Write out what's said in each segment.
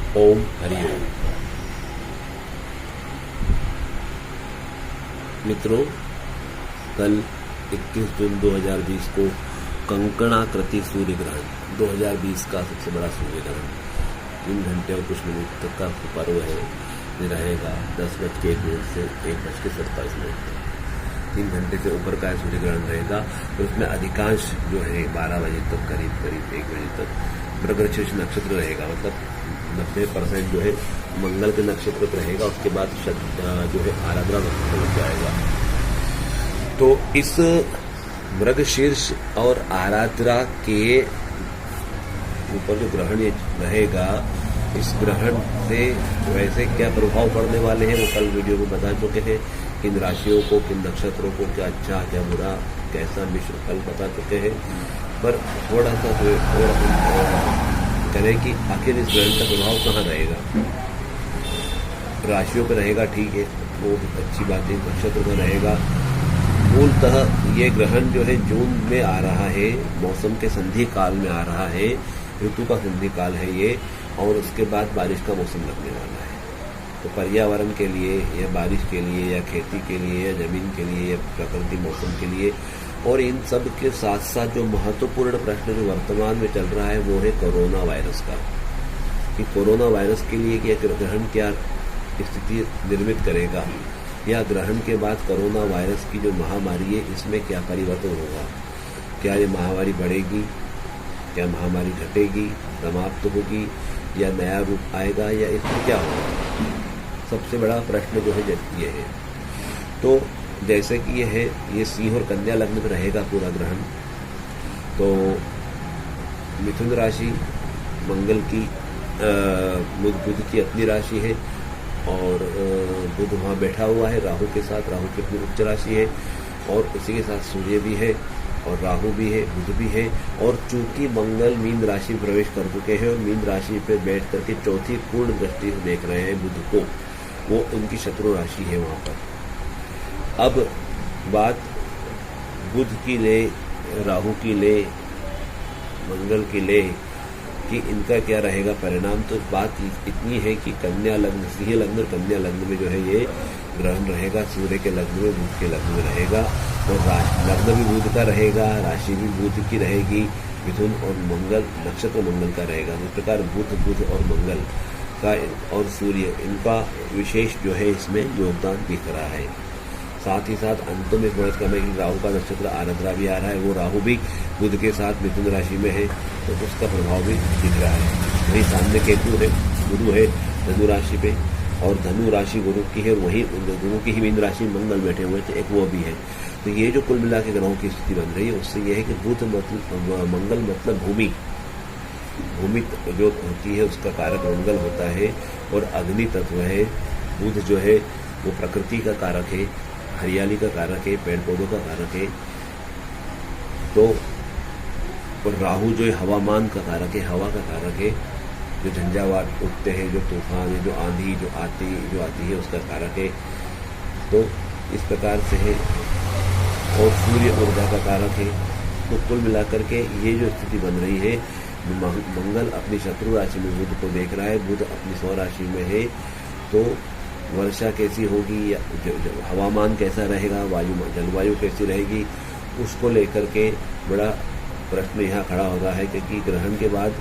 ओम हरि ओम। मित्रों, कल 21 जून 2020 को कंकणाकृति सूर्य ग्रहण 2020 का सबसे बड़ा सूर्य ग्रहण 3 घंटे और कुछ मिनट तक का पर्व है। ये रहेगा 10:01 से 1:47 तक। 3 घंटे से ऊपर का सूर्य ग्रहण रहेगा और उसमें अधिकांश जो है 12 बजे तक करीब 1 बजे तक मृगशीर्ष नक्षत्र रहेगा। मतलब 90% जो है मंगल के नक्षत्र पर रहेगा। उसके बाद जो है आराधना नक्षत्र लग जाएगा। तो इस मृगशीर्ष और आराधना के ऊपर जो ग्रहण ये रहेगा, इस ग्रहण से वैसे क्या प्रभाव पड़ने वाले हैं वो कल वीडियो में बता चुके हैं। किन राशियों को, किन नक्षत्रों को क्या अच्छा क्या बुरा कैसा मिश्र फल बता चुके हैं। पर थोड़ा सा करें कि आखिर इस ग्रहण का प्रभाव कहाँ रहेगा। राशियों पर रहेगा, ठीक है, वो अच्छी बात है। नक्षत्र पर रहेगा। मूलतः ये ग्रहण जो है जून में आ रहा है, मौसम के संधि काल में आ रहा है, ऋतु का संधि काल है ये, और उसके बाद बारिश का मौसम लगने वाला है। तो पर्यावरण के लिए या बारिश के लिए या खेती के लिए या जमीन के लिए या प्रकृति मौसम के लिए, और इन सब के साथ साथ जो महत्वपूर्ण प्रश्न जो वर्तमान में चल रहा है वो है कोरोना वायरस का। कि कोरोना वायरस के लिए कि ग्रहण क्या स्थिति निर्मित करेगा, या ग्रहण के बाद कोरोना वायरस की जो महामारी है इसमें क्या परिवर्तन होगा। क्या ये महामारी बढ़ेगी, क्या महामारी घटेगी, समाप्त होगी, या नया रूप आएगा, या इसमें क्या होगा। सबसे बड़ा प्रश्न जो है ये है। तो जैसे कि ये है, ये सिंह और कन्या लग्न में रहेगा पूरा ग्रहण। तो मिथुन राशि मंगल की बुध की अपनी राशि है, और बुध वहाँ बैठा हुआ है राहु के साथ। राहु की अपनी उच्च राशि है, और उसी के साथ सूर्य भी है, और राहु भी है, बुध भी है। और चूंकि मंगल मीन राशि में प्रवेश कर चुके हैं और मीन राशि पे बैठ करके चौथी पूर्ण दृष्टि से देख रहे हैं बुध को, वो उनकी शत्रु राशि है वहाँ पर। अब बात बुध की ले, राहु की ले, मंगल की ले कि इनका क्या रहेगा परिणाम। तो बात इतनी है कि कन्या लग्न, सिंह लग्न और कन्या लग्न में जो है ये ग्रहण रहेगा। सूर्य के लग्न में, बुध के लग्न में रहेगा, और लग्न भी बुध का रहेगा, राशि भी बुध की रहेगी। मिथुन और मंगल, नक्षत्र मंगल का रहेगा। इस प्रकार बुध और मंगल का और सूर्य, इनका विशेष जो है इसमें योगदान दिख रहा है। साथ ही साथ अंतों में थोड़ा कम है कि राहु का नक्षत्र आराधना भी आ रहा है। वो राहु भी बुध के साथ मिथुन राशि में है, तो उसका प्रभाव भी दिख रहा है। वही सामने केतु है, गुरु है धनु राशि पे, और धनु राशि गुरु की है। वही गुरु की ही मीन राशि मंगल बैठे हुए थे, एक वो भी है। तो ये जो कुल मिला के ग्रहों की स्थिति बन रही है, उससे ये है कि बुध मतलब मंगल मतलब भूमि जो होती है उसका कारक मंगल होता है, और अग्नि तत्व है। बुध जो है वो प्रकृति का कारक है, हरियाली का कारक है, पेड़ पौधों का कारक है। तो और राहु जो है हवामान का कारक है, हवा का कारक है। जो झंझावात उठते हैं, जो तूफान है, जो आंधी जो आती है उसका कारक है। तो इस प्रकार से है, और सूर्य ऊर्जा का कारक है। तो कुल मिलाकर के ये जो स्थिति बन रही है, मंगल अपनी शत्रु राशि में बुध को देख रहा है, बुध अपनी स्व राशि में है। तो वर्षा कैसी होगी, या हवामान कैसा रहेगा, जलवायु कैसी रहेगी, उसको लेकर के बड़ा प्रश्न यहाँ खड़ा हो रहा है। क्योंकि ग्रहण के बाद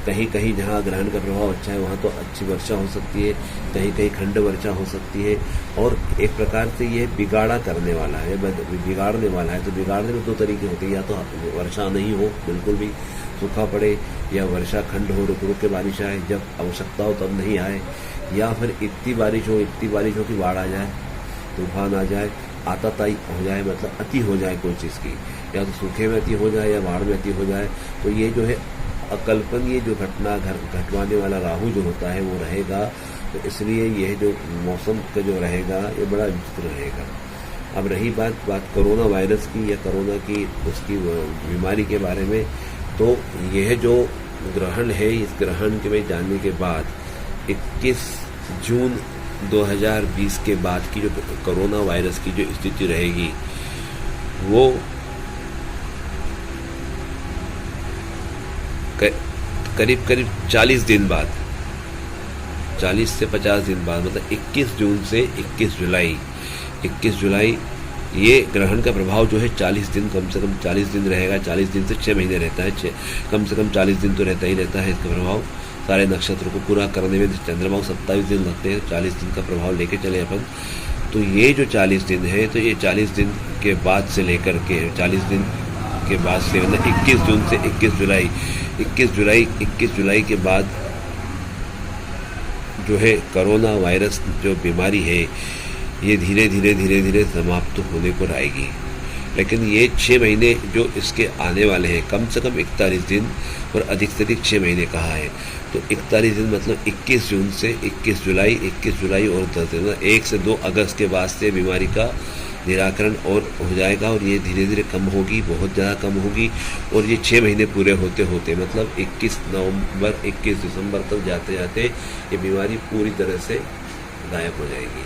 कहीं कहीं जहाँ ग्रहण का प्रभाव अच्छा है वहाँ तो अच्छी वर्षा हो सकती है, कहीं कहीं खंड वर्षा हो सकती है, और एक प्रकार से ये बिगाड़ा करने वाला है, बिगाड़ने वाला है। तो बिगाड़ने में 2 तरीके होते हैं, या तो वर्षा नहीं हो, बिल्कुल भी सूखा पड़े, या वर्षा खंड हो, रुक रुक के बारिश आए, जब आवश्यकता हो तब नहीं आए, या फिर इतनी बारिश हो कि बाढ़ आ जाए, तूफान आ जाए, आताताई हो जाए, मतलब अति हो जाए कोई चीज़ की, या तो सूखे में अति हो जाए या बाढ़ में अति हो जाए। तो ये जो है अकल्पनीय जो घटना घटवाने वाला राहु जो होता है वो रहेगा। तो इसलिए यह जो मौसम का जो रहेगा ये बड़ा विचित्र रहेगा। अब रही बात कोरोना वायरस की या कोरोना की उसकी बीमारी के बारे में, तो यह जो ग्रहण है, इस ग्रहण के में जाने के बाद 21 जून 2020 के बाद की जो कोरोना वायरस की जो स्थिति रहेगी वो करीब 40 दिन बाद 40 से 50 दिन बाद, मतलब 21 जून से 21 जुलाई ये ग्रहण का प्रभाव जो है 40 दिन, कम से कम 40 दिन रहेगा। 40 दिन से 6 महीने रहता है, कम से कम 40 दिन तो रहता ही रहता है इसका प्रभाव। सारे नक्षत्र को पूरा करने में चंद्रमा को 27 दिन लगते हैं, 40 दिन का प्रभाव लेके चले अपन। तो ये जो 40 दिन है, तो ये 40 दिन के बाद से लेकर के 40 दिन के बाद से, मतलब 21 जून से 21 जुलाई के बाद जो है कोरोना वायरस जो बीमारी है ये धीरे धीरे समाप्त होने को आएगी। लेकिन ये 6 महीने जो इसके आने वाले हैं, कम से कम 41 दिन और अधिक से अधिक 6 महीने कहा है। तो 41 दिन मतलब 21 जून से 21 जुलाई और 10 दिन, 1 से 2 अगस्त के बाद से बीमारी का निराकरण और हो जाएगा और ये धीरे धीरे कम होगी, बहुत ज़्यादा कम होगी। और ये 6 महीने पूरे होते होते, मतलब 21 नवंबर 21 दिसंबर तक जाते जाते ये बीमारी पूरी तरह से गायब हो जाएगी।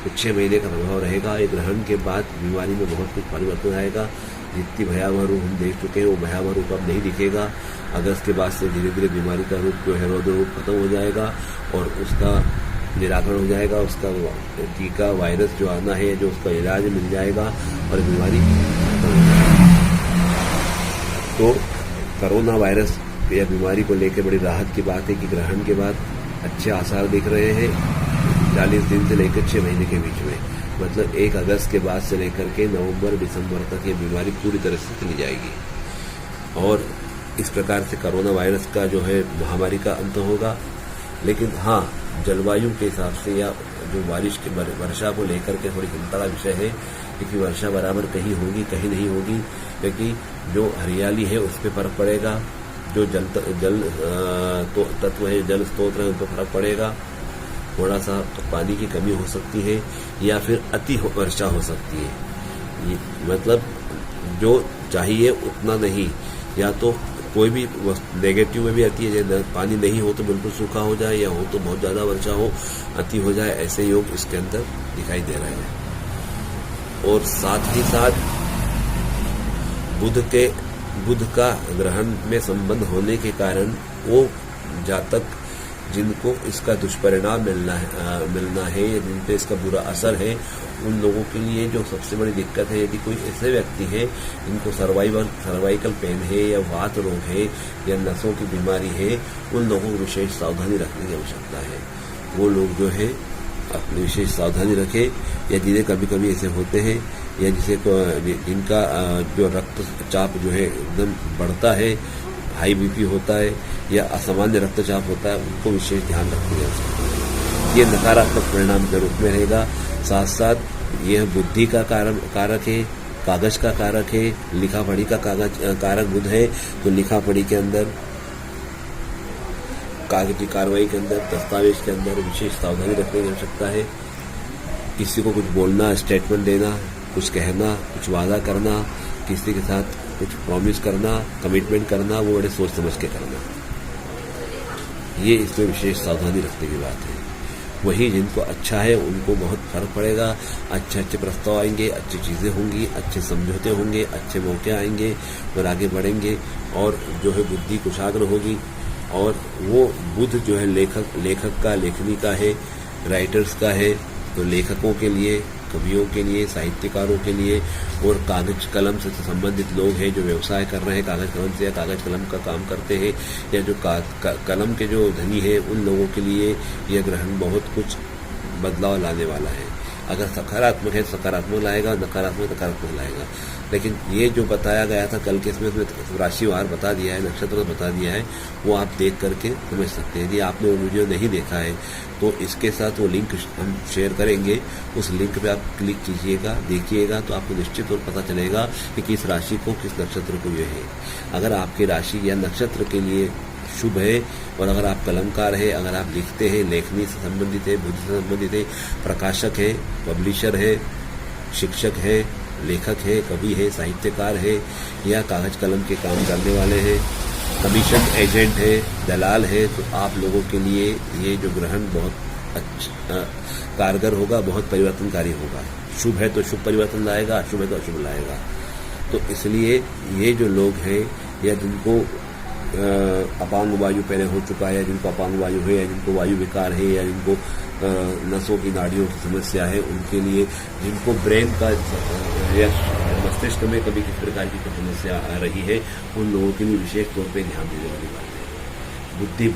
तो 6 महीने का प्रभाव रहेगा। ये ग्रहण के बाद बीमारी में बहुत कुछ परिवर्तन आएगा। जितनी भयावह रूप हम देख चुके हैं वो भयावह रूप अब नहीं दिखेगा। अगस्त के बाद से धीरे धीरे बीमारी का रूप जो है रौद्र रूप खत्म हो जाएगा और उसका निराकरण हो जाएगा। उसका टीका, वायरस जो आना है, जो उसका इलाज मिल जाएगा और बीमारी खत्म हो जाएगी। तो कोरोना वायरस या बीमारी को लेकर बड़ी राहत की बात है कि ग्रहण के बाद अच्छे आसार दिख रहे हैं 40 दिन से लेकर 6 महीने के बीच में, मतलब 1 अगस्त के बाद से लेकर के नवंबर दिसंबर तक ये बीमारी पूरी तरह से चली जाएगी। और इस प्रकार से कोरोना वायरस का जो है महामारी का अंत होगा। लेकिन हाँ, जलवायु के हिसाब से या जो बारिश की वर्षा को लेकर के थोड़ी चिंता का विषय है, क्योंकि वर्षा बराबर कहीं होगी कहीं नहीं होगी, क्योंकि जो हरियाली है उस पर फर्क पड़ेगा, जो जल तत्व है, जल स्रोत है, उन पर फर्क पड़ेगा। थोड़ा सा तो पानी की कमी हो सकती है या फिर अति वर्षा हो सकती है। मतलब जो चाहिए उतना नहीं, या तो कोई भी नेगेटिव में भी आती है, पानी नहीं हो तो बिल्कुल सूखा हो जाए, या हो तो बहुत ज़्यादा वर्षा हो, अति हो जाए, ऐसे योग इसके अंदर दिखाई दे रहे हैं। और साथ ही साथ बुध का ग्रहण में संबंध होने के कारण वो जातक जिनको इसका दुष्परिणाम मिलना है, जिन पे इसका बुरा असर है, उन लोगों के लिए जो सबसे बड़ी दिक्कत है, यदि कोई ऐसे व्यक्ति है जिनको सर्वाइकल पेन है या वात रोग है या नसों की बीमारी है, उन लोगों को विशेष सावधानी रखने की आवश्यकता है। वो लोग जो है अपनी विशेष सावधानी रखें, या जिन्हें कभी कभी ऐसे होते हैं, या जिनका जो रक्तचाप जो है एकदम बढ़ता है, हाई बीपी होता है या असामान्य रक्तचाप होता है, उनको विशेष ध्यान रखने की आवश्यकता है। ये नकारात्मक परिणाम के रूप में रहेगा। साथ साथ यह बुद्धि का कारक है, कागज का कारक है, लिखा पढ़ी का कारक बुध है। तो लिखा पढ़ी के अंदर, कागजी कार्रवाई के अंदर, दस्तावेज के अंदर विशेष सावधानी रखने की आवश्यकता है। किसी को कुछ बोलना, स्टेटमेंट देना, कुछ कहना, कुछ वादा करना, किसी के साथ कुछ प्रॉमिस करना, कमिटमेंट करना, वो बड़े सोच समझ के करना, ये इसमें विशेष सावधानी रखने की बात है। वही जिनको अच्छा है उनको बहुत फर्क पड़ेगा, अच्छे प्रस्ताव आएंगे, अच्छी चीज़ें होंगी, अच्छे समझौते होंगे, अच्छे मौके आएंगे और आगे बढ़ेंगे, और जो है बुद्धि कुशाग्र होगी। और वो बुध जो है लेखक का, लेखनी का है, राइटर्स का है। तो लेखकों के लिए, कवियों के लिए, साहित्यकारों के लिए और कागज कलम से संबंधित लोग हैं जो व्यवसाय कर रहे हैं कागज कलम से या कागज कलम का काम करते हैं, या जो कलम के जो धनी है, उन लोगों के लिए यह ग्रहण बहुत कुछ बदलाव लाने वाला है। अगर सकारात्मक है सकारात्मक लाएगा, नकारात्मक नकारात्मक लाएगा। लेकिन ये जो बताया गया था कल के इसमें राशिवार बता दिया है, नक्षत्र बता दिया है, वो आप देख करके समझ सकते हैं। यदि आपने वो वीडियो नहीं देखा है तो इसके साथ वो लिंक हम शेयर करेंगे, उस लिंक पे आप क्लिक कीजिएगा, देखिएगा, तो आपको निश्चित तौर पता चलेगा कि किस राशि को, किस नक्षत्र को ये है। अगर आपकी राशि या नक्षत्र के लिए शुभ है, और अगर आप कलमकार है, अगर आप लिखते हैं, लेखनी से संबंधित है, बुद्धि से संबंधित है, प्रकाशक है, पब्लिशर है, शिक्षक है, लेखक है, कवि है, साहित्यकार है, या कागज कलम के काम करने वाले हैं, कमीशन एजेंट है, दलाल है, तो आप लोगों के लिए ये जो ग्रहण बहुत अच्छा कारगर होगा, बहुत परिवर्तनकारी होगा। शुभ है तो शुभ परिवर्तन लाएगा, अशुभ है तो अशुभ लाएगा। तो इसलिए ये जो लोग हैं या जिनको अपांग वायु पहले हो चुका है, या जिनको अपांग वायु है, या जिनको वायु विकार है, या जिनको नसों की नाड़ियों की समस्या है, उनके लिए, जिनको ब्रेन का या मस्तिष्क में कभी किस प्रकार की समस्या आ रही है, उन लोगों के लिए विशेष तौर पर ध्यान देने वाली बात है। बुद्धि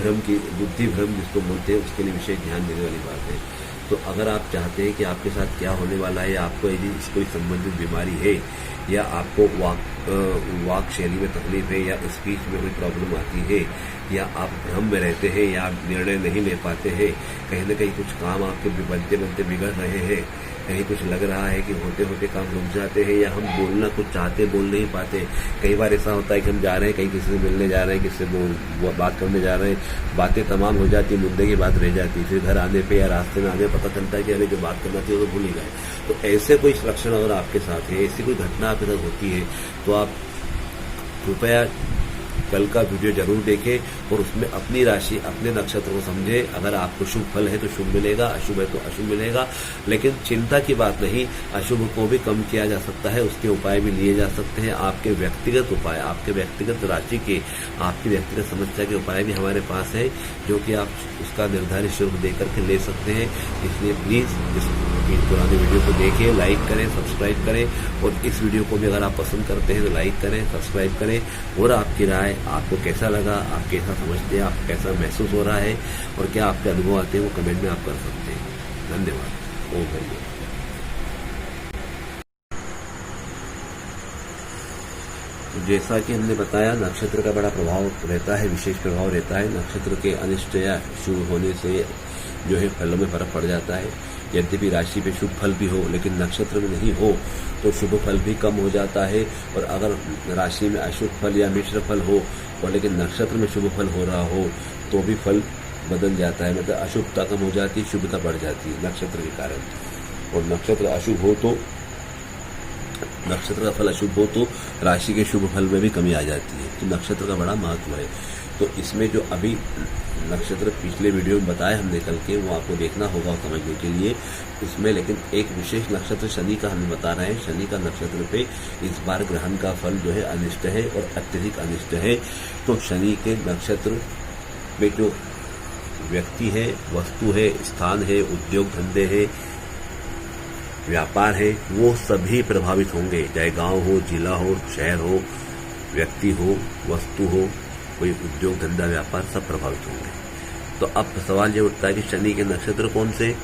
भ्रम जिसको बोलते हैं, उसके लिए विशेष ध्यान देने वाली बात है। तो अगर आप चाहते हैं कि आपके साथ क्या होने वाला है, या आपको यदि कोई संबंधित बीमारी है, या आपको वाक शैली में तकलीफ है, या स्पीच में कोई प्रॉब्लम आती है, या आप भ्रम में रहते हैं, या आप निर्णय नहीं ले पाते हैं, कहीं न कहीं कुछ काम आपके बनते बनते बिगड़ रहे हैं, कहीं कुछ लग रहा है कि होते होते काम रुक जाते हैं, या हम बोलना कुछ चाहते बोल नहीं पाते। कई बार ऐसा होता है कि हम जा रहे हैं, कहीं किसी से मिलने जा रहे हैं, किसी से बात करने जा रहे हैं, बातें तमाम हो जाती, मुद्दे की बात रह जाती, फिर घर आने पे या रास्ते में आने पता चलता है कि अरे जो बात करना थी वो तो भूल ही गए। तो ऐसे कोई लक्षण अगर आपके साथ है, ऐसी कोई घटना आपके साथ होती है, तो आप कृपया कल का वीडियो जरूर देखें और उसमें अपनी राशि, अपने नक्षत्र को समझें। अगर आपको शुभ फल है तो शुभ मिलेगा, अशुभ है तो अशुभ मिलेगा। लेकिन चिंता की बात नहीं, अशुभ को भी कम किया जा सकता है, उसके उपाय भी लिए जा सकते हैं। आपके व्यक्तिगत उपाय, आपके व्यक्तिगत राशि के, आपकी व्यक्तिगत समस्या के उपाय भी हमारे पास है, जो कि आप उसका निर्धारित शुल्क देकर के ले सकते हैं। इसलिए प्लीज इस पुराने वीडियो को देखिए, लाइक करें, सब्सक्राइब करें, और इस वीडियो को भी अगर आप पसंद करते हैं तो लाइक करें, सब्सक्राइब करें। और आपकी राय, आपको कैसा लगा, आप कैसा समझते हैं, आप कैसा महसूस हो रहा है, और क्या आपके अनुभव आते हैं, वो कमेंट में आप कर सकते हैं। धन्यवाद। ओम हरि। जैसा कि हमने बताया, नक्षत्र का बड़ा प्रभाव रहता है, विशेष प्रभाव रहता है। नक्षत्र के अनिष्ट या शुभ होने से जो है फलों में फर्क पड़ जाता है। यद्यपि राशि पे शुभ फल भी हो, लेकिन नक्षत्र में नहीं हो तो शुभ फल भी कम हो जाता है। और अगर राशि में अशुभ फल या मिश्र फल हो और लेकिन नक्षत्र में शुभ फल हो रहा हो तो भी फल बदल जाता है, मतलब अशुभता कम हो जाती है, शुभता बढ़ जाती है नक्षत्र के कारण। और नक्षत्र अशुभ हो तो, नक्षत्र का फल अशुभ हो तो राशि के शुभ फल में भी कमी आ जाती है। तो नक्षत्र का बड़ा महत्व है। तो इसमें जो अभी नक्षत्र पिछले वीडियो में बताया हमने कल के, वो आपको देखना होगा समझने के लिए इसमें। लेकिन एक विशेष नक्षत्र शनि का हम बता रहे हैं। शनि का नक्षत्र पे इस बार ग्रहण का फल जो है अनिष्ट है और अत्यधिक अनिष्ट है। तो शनि के नक्षत्र में जो व्यक्ति है, वस्तु है, स्थान है, उद्योग धंधे है, व्यापार है, वो सभी प्रभावित होंगे। चाहे गांव हो, जिला हो, शहर हो, व्यक्ति हो, वस्तु हो, कोई उद्योग धंधा व्यापार, सब प्रभावित होंगे। तो अब सवाल ये उठता है कि शनि के नक्षत्र कौन से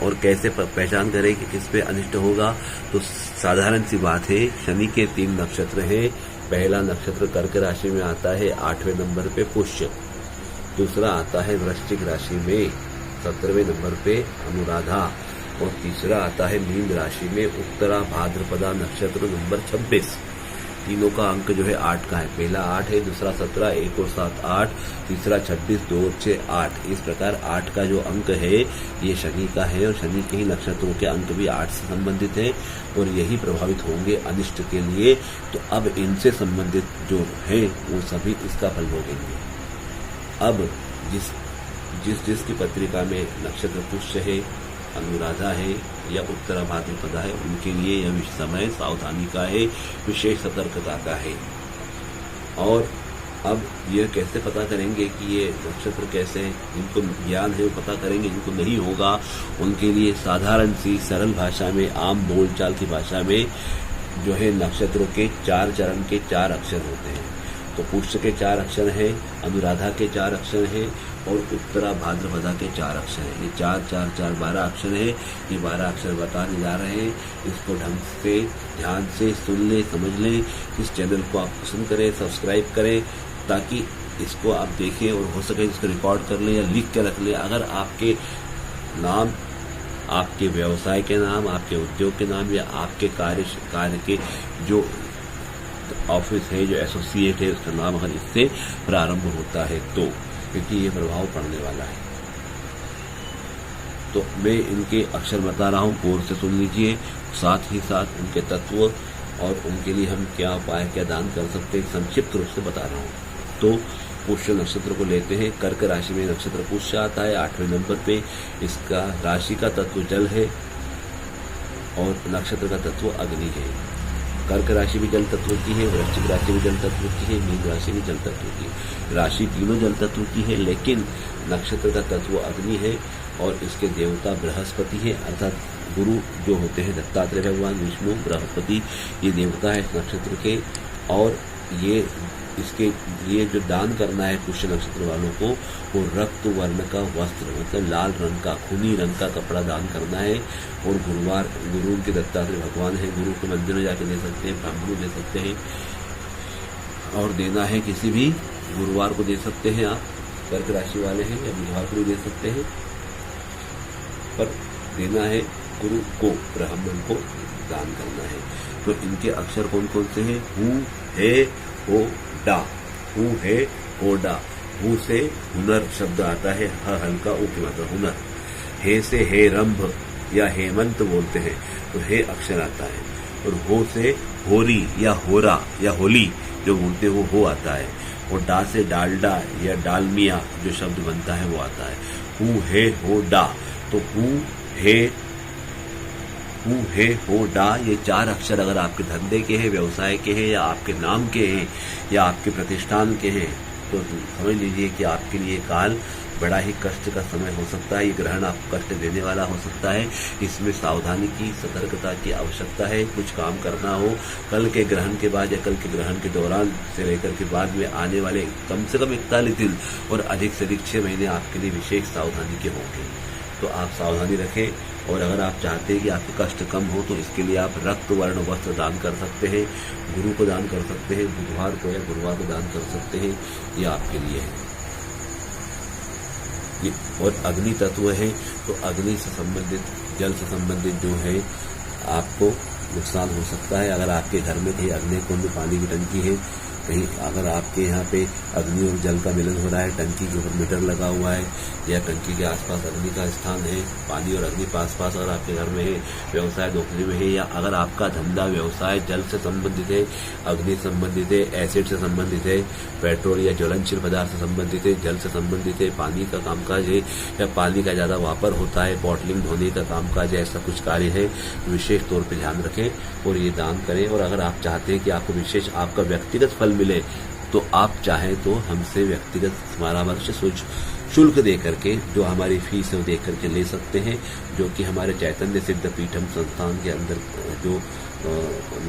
और कैसे पहचान करें कि किस पे अनिष्ट होगा। तो साधारण सी बात है, शनि के 3 नक्षत्र हैं। पहला नक्षत्र कर्क राशि में आता है 8वें नंबर पे पुष्य, दूसरा आता है वृश्चिक राशि में 17वें नंबर पे अनुराधा, और तीसरा आता है मीन राशि में उत्तरा भाद्रपदा नक्षत्र नंबर 26। तीनों का अंक जो है 8 का है। पहला 8 है, दूसरा 17, 1 और 7 8, तीसरा 26, 2 और 6 8। इस प्रकार 8 का जो अंक है ये शनि का है, और शनि के ही नक्षत्रों के अंक भी 8 से संबंधित है, और यही प्रभावित होंगे अनिष्ट के लिए। तो अब इनसे संबंधित जो है वो सभी इसका फल भोगेंगे। अब जिसकी पत्रिका में नक्षत्र पुष्य है, अनुराधा है या उत्तरा भाद्रपदा है, उनके लिए यह समय सावधानी का है, विशेष सतर्कता का है। और अब ये कैसे पता करेंगे कि ये नक्षत्र कैसे हैं, जिनको ज्ञान है वो पता करेंगे, जिनको नहीं होगा उनके लिए साधारण सी सरल भाषा में, आम बोलचाल की भाषा में जो है नक्षत्रों के 4 चरण के 4 अक्षर होते हैं। तो पुष्य के 4 अक्षर हैं, अनुराधा के 4 अक्षर हैं, और उत्तरा भाद्रपदा के 4 अक्षर हैं। ये 4 4 4 12 अक्षर हैं। ये 12 अक्षर बताने जा रहे हैं। इसको ढंग से ध्यान से सुन लें, समझ लें। इस चैनल को आप पसंद करें, सब्सक्राइब करें, ताकि इसको आप देखें और हो सके इसको रिकॉर्ड कर लें या लिख के रख लें। अगर आपके नाम, आपके व्यवसाय के नाम, आपके उद्योग के नाम, या आपके कार्य के जो ऑफिस है, जो एसोसिएट है, उसका नाम अगर इससे प्रारंभ होता है तो, क्योंकि ये प्रभाव पड़ने वाला है। तो मैं इनके अक्षर बता रहा हूँ, गौर से सुन लीजिए। साथ ही साथ उनके तत्व और उनके लिए हम क्या उपाय, क्या दान कर सकते हैं, संक्षिप्त रूप से बता रहा हूँ। तो पुष्य नक्षत्र को लेते हैं। कर्क राशि में नक्षत्र पुष्य आता है 8वें नंबर पे। इसका राशि का तत्व जल है और नक्षत्र का तत्व अग्नि है। कर्क राशि भी जल तत्व की है, वृश्चिक राशि भी जल तत्व की है, मीन राशि भी जल तत्व की है। राशि तीनों जल तत्व की है, लेकिन नक्षत्र का तत्व अग्नि है और इसके देवता बृहस्पति है, अर्थात गुरु जो होते हैं दत्तात्रेय भगवान, विष्णु, बृहस्पति ये देवता है इस नक्षत्र के। और ये जो दान करना है पुष्य नक्षत्र वालों को, वो रक्त वर्ण का वस्त्र मतलब लाल रंग का खूनी रंग का कपड़ा दान करना है। और गुरु के दत्तात्रेय भगवान है, गुरु के मंदिर में जाकर दे सकते हैं, ब्राह्मणों दे सकते हैं, और देना है किसी भी गुरुवार को दे सकते हैं आप, कर्क राशि वाले हैं, या बुधवार को भी दे सकते हैं, पर देना है गुरु को, ब्राह्मण को दान करना है। तो इनके अक्षर कौन कौन से हैं? हु, हे, हो, डा। हु, हे, हो, डा। हु से हुनर शब्द आता है, ह हल्का उ की मात्रा हुनर। हे से हे रंभ या हेमंत बोलते हैं, तो हे अक्षर आता है। और हो से होरी या होरा या होली जो बोलते हैं वो हो आता है। और डा से डालडा या डालमिया जो शब्द बनता है वो आता है। हु, हे, हो, डा। तो हु, हे, हो, डा ये 4 अक्षर अगर आपके धंधे के हैं, व्यवसाय के हैं, या आपके नाम के हैं, या आपके प्रतिष्ठान के हैं, तो समझ लीजिए कि आपके लिए काल बड़ा ही कष्ट का समय हो सकता है। ये ग्रहण आपको कष्ट देने वाला हो सकता है। इसमें सावधानी की, सतर्कता की आवश्यकता है। कुछ काम करना हो कल के ग्रहण के बाद या कल के ग्रहण के दौरान से लेकर के बाद में आने वाले कम से कम 41 दिन और अधिक से अधिक 6 महीने आपके लिए विशेष सावधानी के होंगे। तो आप सावधानी रखें। और अगर आप चाहते हैं कि आपके कष्ट कम हो तो इसके लिए आप रक्त वर्ण वस्त्र दान कर सकते हैं, गुरु को दान कर सकते हैं, बुधवार को या गुरुवार को दान कर सकते हैं, ये आपके लिए है। और अग्नि तत्व है, तो अग्नि से संबंधित, जल से संबंधित जो है आपको नुकसान हो सकता है। अगर आपके घर में कहीं अग्नि कुंड पानी की टंकी है, कहीं अगर आपके यहाँ पे अग्नि और जल का मिलन हो रहा है, टंकी के ऊपर मीटर लगा हुआ है, या टंकी के आसपास अग्नि का स्थान है, पानी और अग्नि पास पास अगर आपके घर में है, व्यवसाय नौकरी में है, या अगर आपका धंधा व्यवसाय जल से संबंधित है, अग्नि संबंधित है, एसिड से संबंधित है, पेट्रोल या ज्वलनशील पदार्थ से संबंधित है, जल से संबंधित है, पानी का कामकाज है, या पानी का ज्यादा वापर होता है, बॉटलिंग धोने का कामकाज है, ऐसा कुछ कार्य है, विशेष तौर पर ध्यान रखें और ये दान करें। और अगर आप चाहते हैं कि आपको विशेष आपका व्यक्तिगत फल मिले, तो आप चाहें तो हमसे व्यक्तिगत परामर्श शुल्क दे करके, जो हमारी फीस है वो दे करके ले सकते हैं, जो कि हमारे चैतन्य सिद्ध पीठम संस्थान के अंदर जो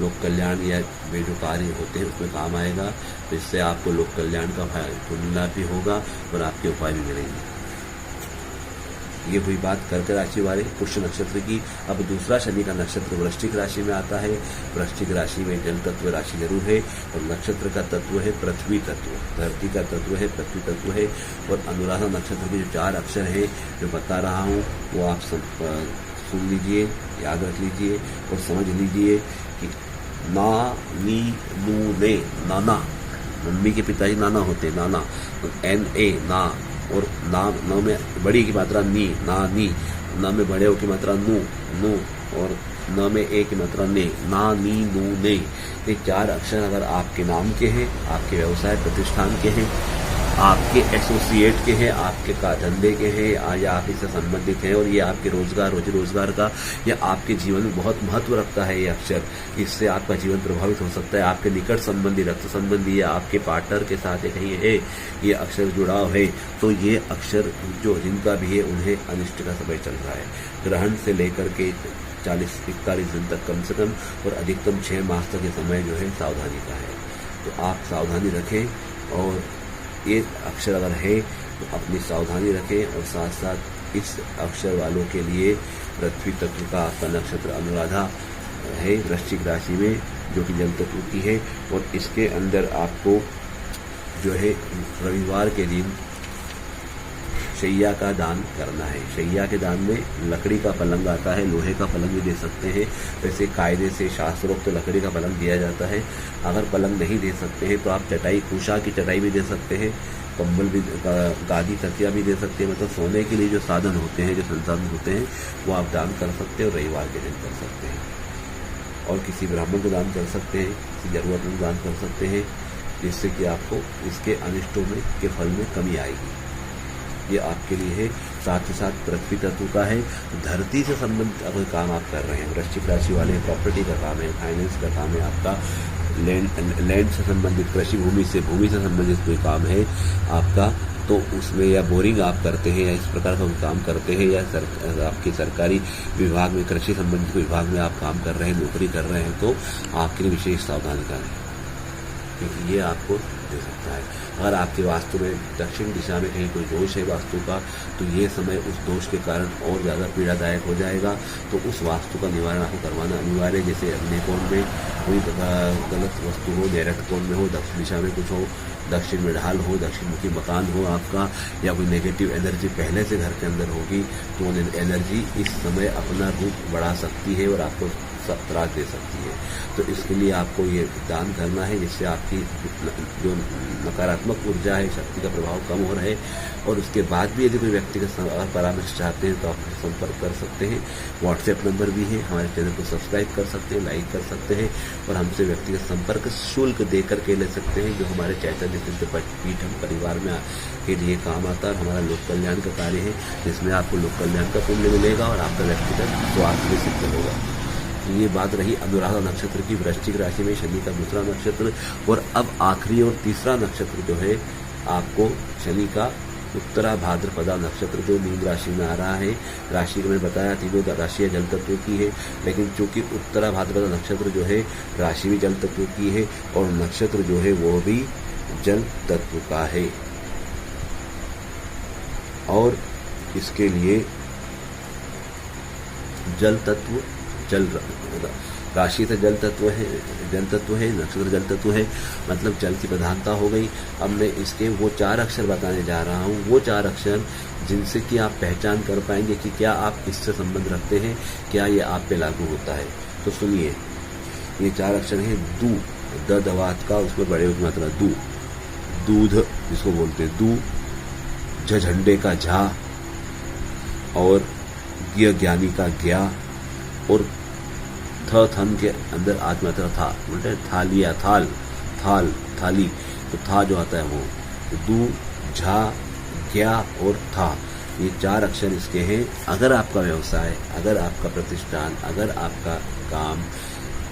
लोक कल्याण या वे जो कार्य होते हैं उसमें काम आएगा। तो इससे आपको लोक कल्याण का लाभ भी होगा और आपके उपाय भी मिलेंगे। ये हुई बात कर्क राशि वाले पुष्य नक्षत्र की। अब दूसरा शनि का नक्षत्र वृश्चिक राशि में आता है। वृश्चिक राशि में जल तत्व राशि जरूर है, और नक्षत्र का तत्व है पृथ्वी तत्व, धरती का तत्व है पृथ्वी तत्व है। और अनुराधा नक्षत्र के जो 4 अक्षर है जो बता रहा हूँ वो आप सुन लीजिए, याद रख लीजिए और समझ लीजिए कि ना, नी, नू, ने, नाना, मम्मी के पिताजी नाना होते हैं, नाना, NA ना, और ना में बड़ी की मात्रा नी, ना, नी, ना में बड़े हो की मात्रा नू, नू, और न में ए की मात्रा ने, ना, नी, नू, ने। ये 4 अक्षर अगर आपके नाम के हैं, आपके व्यवसाय प्रतिष्ठान के हैं, आपके एसोसिएट के हैं, आपके धंधे के हैं, या आप इससे संबंधित हैं, और ये आपके रोजी रोजगार का या आपके जीवन में बहुत महत्व रखता है ये अक्षर। इससे आपका जीवन प्रभावित हो सकता है। आपके निकट संबंधी, रक्त संबंधी या आपके पार्टनर के साथ कहीं है ये अक्षर जुड़ाव है, तो ये अक्षर जो जिनका भी है उन्हें अनिष्ट का समय चल रहा है। ग्रहण से लेकर के 40-41 दिन तक कम से कम, और अधिकतम 6 मास तक ये समय जो है सावधानी का है। तो आप सावधानी रखें, और ये अक्षर अगर है तो अपनी सावधानी रखें। और साथ साथ इस अक्षर वालों के लिए पृथ्वी तत्व का आपका नक्षत्र अनुराधा है वृश्चिक राशि में, जो कि जल तत्व की है। और इसके अंदर आपको जो है रविवार के दिन शैया का दान करना है। शैया के दान में लकड़ी का पलंग आता है, लोहे का पलंग भी दे सकते हैं। वैसे कायदे से शास्त्रोक्त तो लकड़ी का पलंग दिया जाता है। अगर पलंग नहीं दे सकते हैं तो आप चटाई, कुशा की चटाई भी दे सकते हैं, कंबल भी, गादी, तकिया भी दे सकते हैं। मतलब सोने के लिए जो साधन होते हैं, जो संसाधन होते हैं, वो आप दान कर सकते हैं और रविवार के दिन कर सकते हैं। और किसी ब्राह्मण को दान कर सकते हैं, किसी जरूरतमंद दान कर सकते हैं, जिससे कि आपको इसके अनिष्टों में के फल में कमी आएगी। ये आपके लिए है। साथ ही साथ पृथ्वी तत्व का है, धरती से संबंधित कोई काम आप कर रहे हैं, वृश्चिक राशि वाले प्रॉपर्टी का काम है, फाइनेंस का काम है, आपका लैंड से संबंधित, कृषि भूमि से संबंधित कोई काम है आपका, तो उसमें या बोरिंग आप करते हैं या इस प्रकार का कोई काम करते हैं, या आपके सरकारी विभाग में, कृषि संबंधित विभाग में आप काम कर रहे हैं, नौकरी कर रहे हैं, तो आपके लिए विशेष सावधानी का है, क्योंकि ये आपको दे सकता है। अगर आपके वास्तु में दक्षिण दिशा में कहीं कोई दोष है वास्तु का, तो ये समय उस दोष के कारण और ज़्यादा पीड़ादायक हो जाएगा। तो उस वास्तु का निवारण आपको करवाना अनिवार्य है। जैसे अग्नि कोण में कोई गलत वस्तु हो, नैऋत्य कोण में हो, दक्षिण दिशा में कुछ हो, दक्षिण में ढाल हो, दक्षिण मुखी मकान हो आपका, या कोई नेगेटिव एनर्जी पहले से घर के अंदर होगी, तो वो एनर्जी इस समय अपना रूप बढ़ा सकती है और आपको त्रास दे सकती है। तो इसके लिए आपको ये दान करना है, जिससे आपकी जो नकारात्मक ऊर्जा है, शक्ति का प्रभाव कम हो रहा है। और उसके बाद भी यदि कोई व्यक्तिगत परामर्श चाहते हैं तो आप संपर्क कर सकते हैं। व्हाट्सएप नंबर भी है, हमारे चैनल को सब्सक्राइब कर सकते हैं, लाइक कर सकते हैं, और हमसे व्यक्तिगत संपर्क शुल्क दे करके ले सकते हैं, जो हमारे चैतन्य सिद्ध पीठम परिवार में के लिए काम आता है। और हमारा लोक कल्याण का कार्य है, जिसमें आपको लोक कल्याण का पुण्य मिलेगा और आपका व्यक्तिगत स्वास्थ्य भी सिद्ध होगा। ये बात रही अनुराधा नक्षत्र की, वृश्चिक राशि में शनि का दूसरा नक्षत्र। और अब आखिरी और तीसरा नक्षत्र जो है आपको शनि का उत्तरा भाद्रपदा नक्षत्र, जो मीन राशि में आ रहा है। राशि को मैंने बताया तीनों राशियां जल तत्व की है, लेकिन चूंकि उत्तरा भाद्रपदा नक्षत्र जो है राशि भी जल तत्व की है और नक्षत्र जो है वो भी जल तत्व का है। और इसके लिए जल तत्व, जल राशि से जल तत्व है, नक्षत्र जल तत्व है, मतलब जल की प्रधानता हो गई। अब मैं इसके वो 4 अक्षर बताने जा रहा हूँ, वो 4 अक्षर जिनसे कि आप पहचान कर पाएंगे कि क्या आप इससे संबंध रखते हैं, क्या ये आप पे लागू होता है। तो सुनिए, ये 4 अक्षर हैं दू, द दवात का, उसमें बड़े की मात्रा दू, दूध जिसको बोलते हैं दू, झ झंडे का झा, और ज्ञानी का ज्ञा, और थन के अंदर आज मात्रा था, बोलते हैं थालिया, थाली, तो था जो आता है वो, तो दू, झा, ज्ञा और था, ये 4 अक्षर इसके हैं। अगर आपका व्यवसाय, अगर आपका प्रतिष्ठान, अगर आपका काम,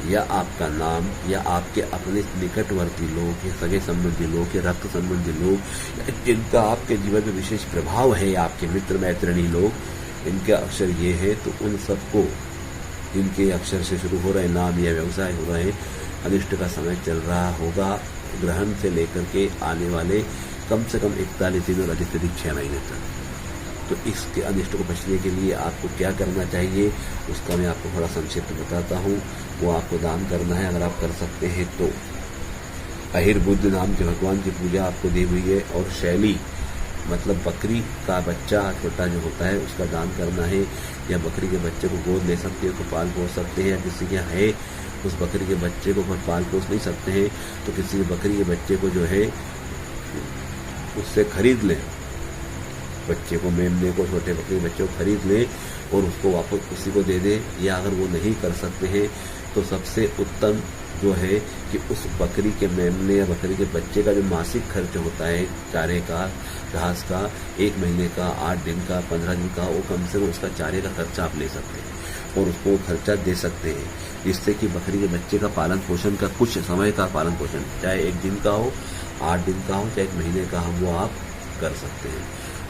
या आपका नाम, या आपके अपने निकटवर्ती लोग, या सगे संबंधी लोग, या रक्त संबंधी लोग, जिनका आपके जीवन में विशेष प्रभाव है, आपके मित्र मैत्रिणी लोग, इनका अक्षर ये है, तो उन सबको इनके अक्षर से शुरू हो रहे नाम या व्यवसाय हो रहे, अनिष्ट का समय चल रहा होगा ग्रहण से लेकर के आने वाले कम से कम 41 दिन और अधिक से अधिक 6 महीने तक। तो इसके अनिष्ट को बचने के लिए आपको क्या करना चाहिए, उसका मैं आपको थोड़ा संक्षिप्त बताता हूँ। वो आपको दान करना है, अगर आप कर सकते हैं तो। अहिर्बुद्ध नाम के भगवान की पूजा आपको दी हुई है, और शैली मतलब बकरी का बच्चा छोटा जो होता है उसका दान करना है, या बकरी के बच्चे को गोद ले सकते हैं, उसको पाल पोस सकते हैं, या किसी के है उस बकरी के बच्चे को पाल पोस नहीं सकते हैं तो किसी बकरी के बच्चे को जो है उससे खरीद लें, बच्चे को, मेमने को, छोटे बकरी के बच्चे को खरीद लें और उसको वापस उसी को दे दें। या अगर वो नहीं कर सकते हैं तो सबसे उत्तम जो है कि उस बकरी के मेमने या बकरी के बच्चे का जो मासिक खर्च होता है चारे का, घास का, 1 महीने का, 8 दिन का, 15 दिन का, वो कम से कम उसका चारे का खर्चा आप ले सकते हैं और उसको खर्चा दे सकते हैं, जिससे कि बकरी के बच्चे का पालन पोषण का, कुछ समय का पालन पोषण, चाहे 1 दिन का हो, 8 दिन का हो, चाहे 1 महीने का हो, वो आप कर सकते हैं।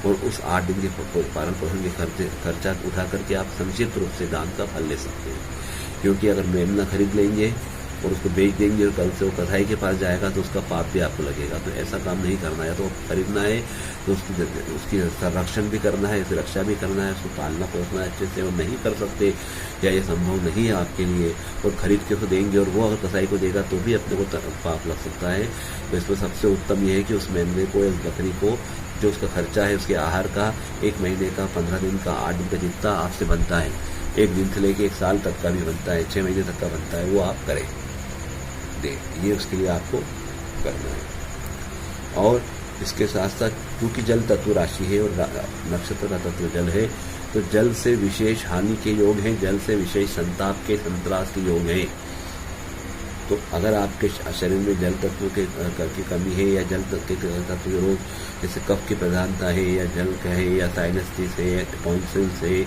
और उस 8 दिन के पालन पोषण के खर्चा उठा करके आप संक्षिप्त रूप से दान का फल ले सकते हैं। क्योंकि अगर मेमना खरीद लेंगे और उसको बेच देंगे और कल से वो कसाई के पास जाएगा तो उसका पाप भी आपको लगेगा। तो ऐसा काम नहीं करना है। तो खरीदना है तो उसकी संरक्षण भी करना है, सुरक्षा भी करना है, उसको पालना पोसना है अच्छे से। और नहीं कर सकते या ये संभव नहीं है आपके लिए और खरीद के उसको देंगे और वो अगर कसाई को देगा तो भी अपने को पाप लग सकता है। तो इसमें सबसे उत्तम ये है कि उस मेमने को, इस बकरी को, जो उसका खर्चा है उसके आहार का, 1 महीने का, 15 दिन का, 8 दिन का जितना आपसे बनता है, 1 दिन से लेके 1 साल तक का भी बनता है, 6 महीने तक का बनता है, वो आप करें, दे, ये उसके लिए आपको करना है। और इसके साथ साथ क्योंकि जल तत्व राशि है और नक्षत्र का तत्व जल है, तो जल से विशेष हानि के योग हैं, जल से विशेष संताप के, संत्रास के योग हैं। तो अगर आपके शरीर में जल तत्व की कमी है या जल तत्व के रोग जैसे कफ की प्रधानता है या जल का है या साइनस्टिस है या टॉन्सिल्स है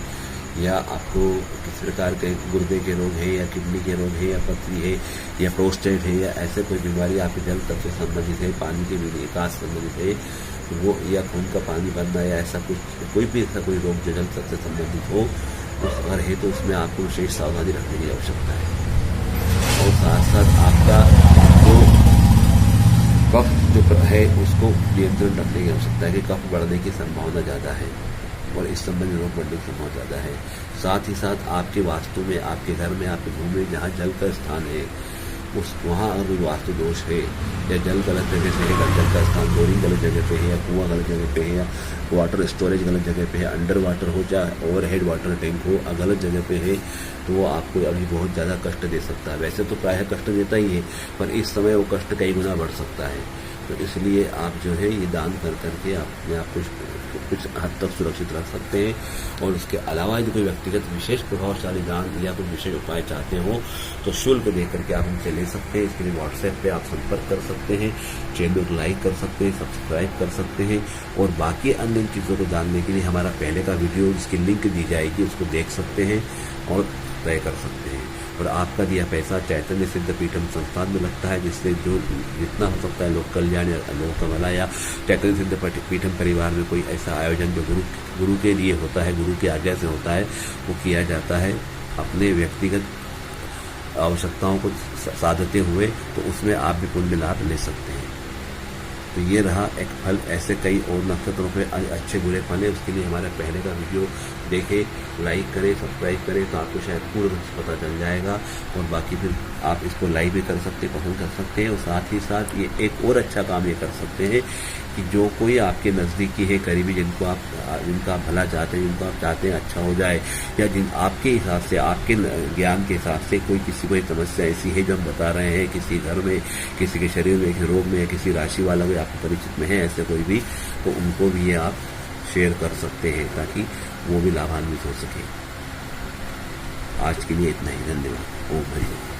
या आपको किसी प्रकार के गुर्दे के रोग है या किडनी के रोग है या पथरी है या प्रोस्टेट है या ऐसे कोई बीमारी आपके जल तत्व से संबंधित है, पानी के निकास से संबंधित है, तो वो या खून का पानी बनना या ऐसा कुछ कोई भी ऐसा कोई रोग जो जल तत्व से संबंधित हो अगर है तो उसमें आपको विशेष सावधानी रखने की आवश्यकता है। और साथ साथ आपका जो कफ जो है उसको नियंत्रण रखने की आवश्यकता है कि कफ बढ़ने की संभावना ज़्यादा है और इस संबंधी रोग बढ़ने की संभावना ज़्यादा है। साथ ही साथ आपके वास्तु में, आपके घर में, आपके घर में जहाँ जल का स्थान है उस वहाँ अगर कोई वास्तु दोष है या जल गलत जगह पे है, जल का स्थान बोरिंग गलत जगह पे है या कुआं गलत जगह पे है या वाटर स्टोरेज गलत जगह पे है, अंडर वाटर हो चाहे ओवरहेड वाटर टैंक हो गलत जगह पे है तो वो आपको अभी बहुत ज़्यादा कष्ट दे सकता है। वैसे तो प्रायः कष्ट देता ही है पर इस समय वो कष्ट कई गुना बढ़ सकता है। तो इसलिए आप जो है ये दान कर करके अपने आप को कुछ हद तक सुरक्षित रख सकते हैं। और उसके अलावा यदि कोई व्यक्तिगत विशेष प्रभावशाली दान या कोई विशेष उपाय चाहते हो तो शुल्क दे करके आप हमसे ले सकते हैं। इसके लिए व्हाट्सएप पे आप संपर्क कर सकते हैं, चैनल को लाइक कर सकते हैं, सब्सक्राइब कर सकते हैं और बाकी अन्य चीज़ों को जानने के लिए हमारा पहले का वीडियो जिसकी लिंक दी जाएगी उसको देख सकते हैं और तय कर सकते हैं। और आपका दिया पैसा चैतन्य सिद्ध पीठम संस्थान में लगता है जिससे जो जितना हो सकता है लोक कल्याण या लोक का भला या चैतन्य सिद्ध पीठम परिवार में कोई ऐसा आयोजन जो गुरु के लिए होता है, गुरु की आज्ञा से होता है वो किया जाता है अपने व्यक्तिगत आवश्यकताओं को साधते हुए, तो उसमें आप भी पुण्य लाभ ले सकते हैं। तो ये रहा एक फल। ऐसे कई और नक्षत्रों पे अच्छे बुरे फल है, उसके लिए हमारा पहले का वीडियो देखें, लाइक करें, सब्सक्राइब करें तो आपको शायद पूर्ण रूप से पता चल जाएगा। और बाकी फिर आप इसको लाइक भी कर सकते हैं, पसंद कर सकते हैं। और साथ ही साथ ये एक और अच्छा काम ये कर सकते हैं कि जो कोई आपके नज़दीकी है, करीबी, जिनका आप भला चाहते हैं, जिनको आप चाहते हैं अच्छा हो जाए या जिन आपके हिसाब से, आपके ज्ञान के हिसाब से कोई किसी कोई समस्या ऐसी है जो हम बता रहे हैं, किसी घर में, किसी के शरीर में, किसी रोग में, किसी राशि वाला कोई आपके परिचित में है ऐसे कोई भी, तो उनको भी ये आप शेयर कर सकते हैं ताकि वो भी लाभान्वित हो सके। आज के लिए इतना ही, धन्यवाद। ओम हरि ओम।